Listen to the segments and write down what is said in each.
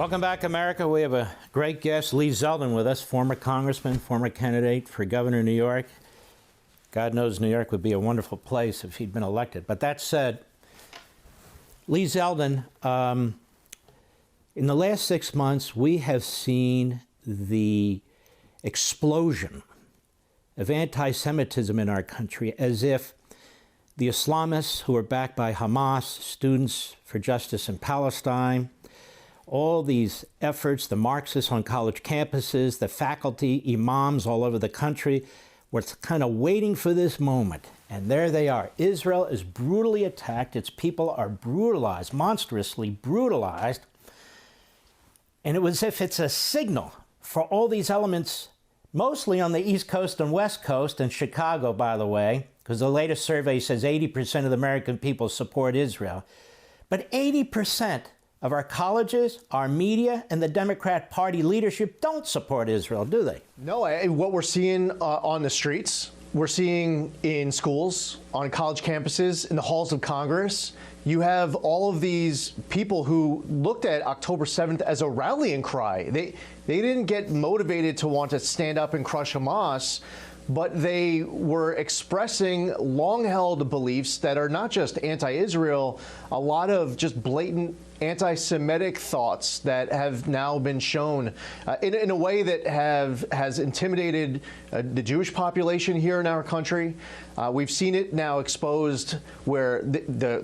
Welcome back, America. We have a great guest, Lee Zeldin, with us, former congressman, former candidate for governor of New York. God knows New York would be a wonderful place if he'd been elected. But that said, Lee Zeldin, in the last 6 months, we have seen the explosion of anti-Semitism in our country, as if the Islamists who are backed by Hamas, Students for Justice in Palestine, all these efforts, the Marxists on college campuses, the faculty, imams all over the country, were kind of waiting for this moment. And there they are. Israel is brutally attacked. Its people are brutalized, monstrously brutalized. And it was as if it's a signal for all these elements, mostly on the East Coast and West Coast, and Chicago, by the way, because the latest survey says 80% of the American people support Israel. But 80% of our colleges, our media, and the Democrat Party leadership don't support Israel, do they? No, what we're seeing on the streets, we're seeing in schools, on college campuses, in the halls of Congress, you have all of these people who looked at October 7th as a rallying cry. They didn't get motivated to want to stand up and crush Hamas, but they were expressing long-held beliefs that are not just anti-Israel, a lot of just blatant anti-Semitic thoughts that have now been shown in a way that has intimidated the Jewish population here in our country. We've seen it now exposed where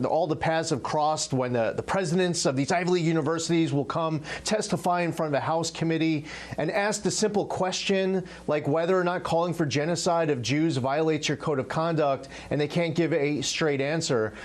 all the paths have crossed when the presidents of these Ivy League universities will come testify in front of a House committee and ask the simple question like whether or not calling for genocide of Jews violates your code of conduct, and they can't give a straight answer.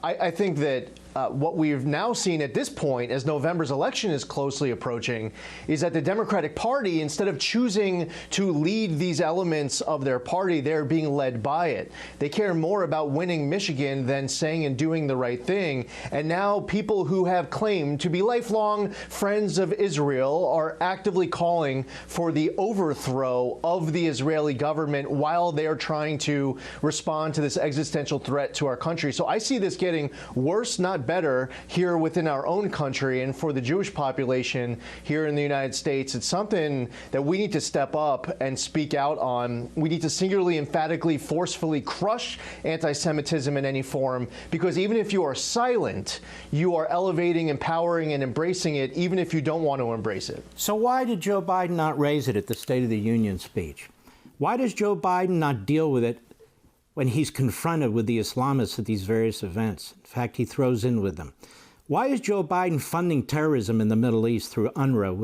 I think that what we've now seen at this point, as November's election is closely approaching, is that the Democratic Party, instead of choosing to lead these elements of their party, they're being led by it. They care more about winning Michigan than saying and doing the right thing. And now people who have claimed to be lifelong friends of Israel are actively calling for the overthrow of the Israeli government while they are trying to respond to this existential threat to our country. So I see this getting worse, not better, here within our own country. And for the Jewish population here in the United States, it's something that we need to step up and speak out on. We need to singularly, emphatically, forcefully crush anti-Semitism in any form, because even if you are silent, you are elevating, empowering, and embracing it, even if you don't want to embrace it. So why did Joe Biden not raise it at the State of the Union speech? Why does Joe Biden not deal with it when he's confronted with the Islamists at these various events? In fact, he throws in with them. Why is Joe Biden funding terrorism in the Middle East through UNRWA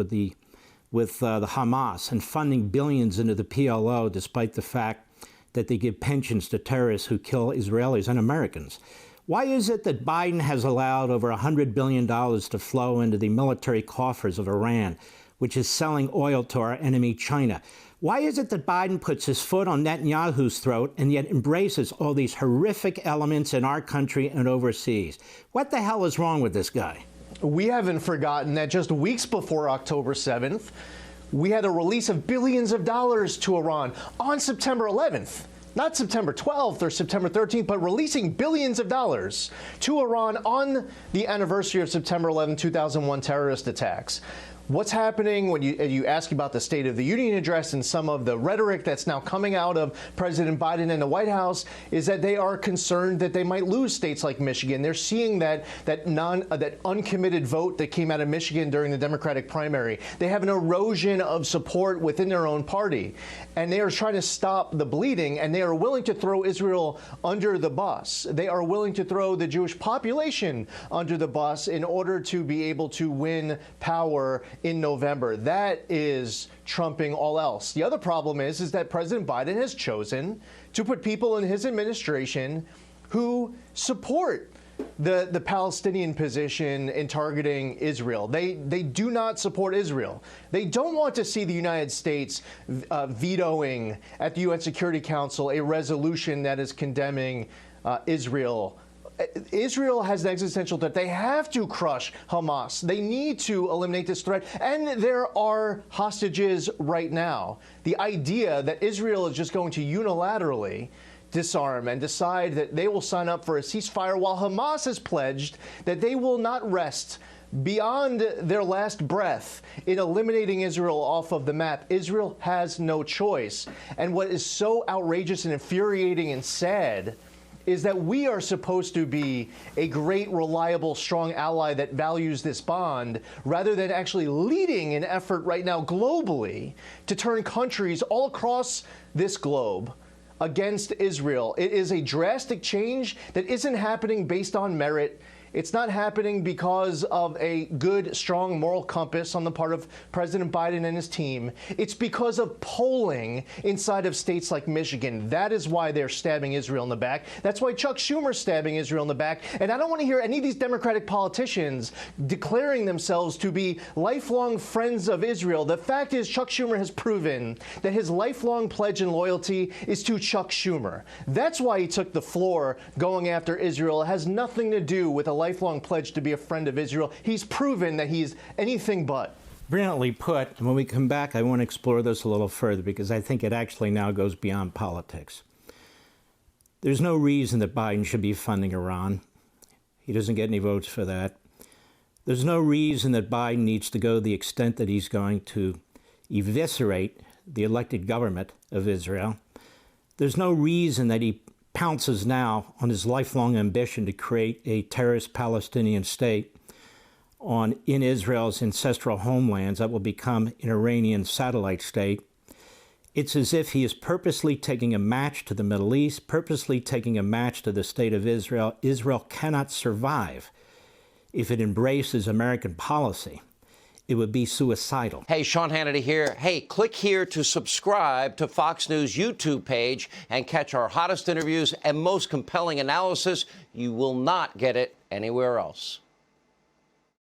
with the Hamas, and funding billions into the PLO, despite the fact that they give pensions to terrorists who kill Israelis and Americans? Why is it that Biden has allowed over $100 billion to flow into the military coffers of Iran, which is selling oil to our enemy China? Why is it that Biden puts his foot on Netanyahu's throat and yet embraces all these horrific elements in our country and overseas? What the hell is wrong with this guy? We haven't forgotten that just weeks before October 7th, we had a release of billions of dollars to Iran on September 11th. Not September 12th or September 13th, but releasing billions of dollars to Iran on the anniversary of September 11, 2001 terrorist attacks. What's happening when you ask about the State of the Union address and some of the rhetoric that's now coming out of President Biden and the White House is that they are concerned that they might lose states like Michigan. They're seeing that uncommitted vote that came out of Michigan during the Democratic primary. They have an erosion of support within their own party, and they are trying to stop the bleeding, and they are willing to throw Israel under the bus. They are willing to throw the Jewish population under the bus in order to be able to win power in November. That is trumping all else. The other problem is that President Biden has chosen to put people in his administration who support the Palestinian position in targeting Israel. They do not support Israel. They don't want to see the United States vetoing at the UN Security Council a resolution that is condemning Israel. Israel has an existential threat. They have to crush Hamas. They need to eliminate this threat. And there are hostages right now. The idea that Israel is just going to unilaterally disarm and decide that they will sign up for a ceasefire while Hamas has pledged that they will not rest beyond their last breath in eliminating Israel off of the map. Israel has no choice. And what is so outrageous and infuriating and sad is that we are supposed to be a great, reliable, strong ally that values this bond, rather than actually leading an effort right now globally to turn countries all across this globe against Israel. It is a drastic change that isn't happening based on merit. It's not happening because of a good, strong moral compass on the part of President Biden and his team. It's because of polling inside of states like Michigan. That is why they're stabbing Israel in the back. That's why Chuck Schumer's stabbing Israel in the back. And I don't want to hear any of these Democratic politicians declaring themselves to be lifelong friends of Israel. The fact is, Chuck Schumer has proven that his lifelong pledge and loyalty is to Chuck Schumer. That's why he took the floor going after Israel. It has nothing to do with a lifelong pledge to be a friend of Israel. He's proven that he's anything but. Brilliantly put. And when we come back, I want to explore this a little further, because I think it actually now goes beyond politics. There's no reason that Biden should be funding Iran. He doesn't get any votes for that. There's no reason that Biden needs to go the extent that he's going to eviscerate the elected government of Israel. There's no reason that he pounces now on his lifelong ambition to create a terrorist Palestinian state in Israel's ancestral homelands that will become an Iranian satellite state. It's as if he is purposely taking a match to the Middle East, purposely taking a match to the state of Israel. Israel cannot survive if it embraces American policy. It would be suicidal. Hey, Sean Hannity here. Hey, click here to subscribe to Fox News YouTube page and catch our hottest interviews and most compelling analysis. You will not get it anywhere else.